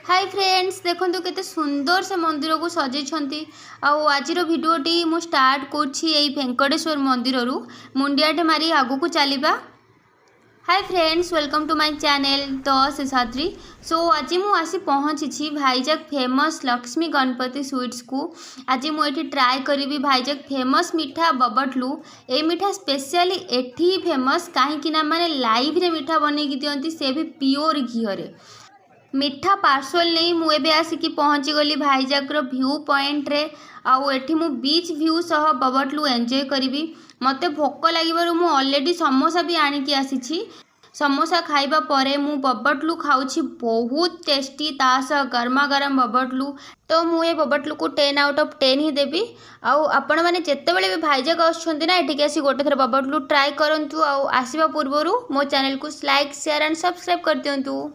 Hi friends देखो केते सुंदर से मंदिर को सजाई आज भिडटी मु स्टार्ट कर वेंकटेश्वर मंदिर रु मुंडियाटे मारी आगु को चलवा। Hi friends welcome to my channel तो शेषाद्री। सो आज मु आसी पहुँची भाईजाग फेमस लक्ष्मी गणपति स्वीट्स को। आज मुझे ट्राए करी भाईजाग फेमस मिठा बबटलू। ए मिठा स्पेशली एठी फेमस कहीं माने लाइव रे मिठा बनई दिखती से भी प्योर घीरे मिठा पार्सल नहीं मुझे आसिकी पहुँची गली भाईजाग व्यू पॉइंट रे आउ एठी मु बीच व्यू सह बबटलू एंजॉय करी। मते भोक लगिबारु मु ऑलरेडी समोसा भी आनिकी आसीछि। समोसा खाइबा परे मु बबटलू खाऊछि बहुत टेस्टी तास गरमा गरम बबटलू। तो मुझे बबटलू को 10 आउट ऑफ 10 ही देवी। आउ आपण माने जेतेबेले भी भाईजाग आछंती ना एठी आसी गोटे थर बबटलू ट्राई करंतु। आउ आसीबा पूर्वरु मो चैनल को लाइक शेयर एंड सब्सक्राइब कर दियंतु।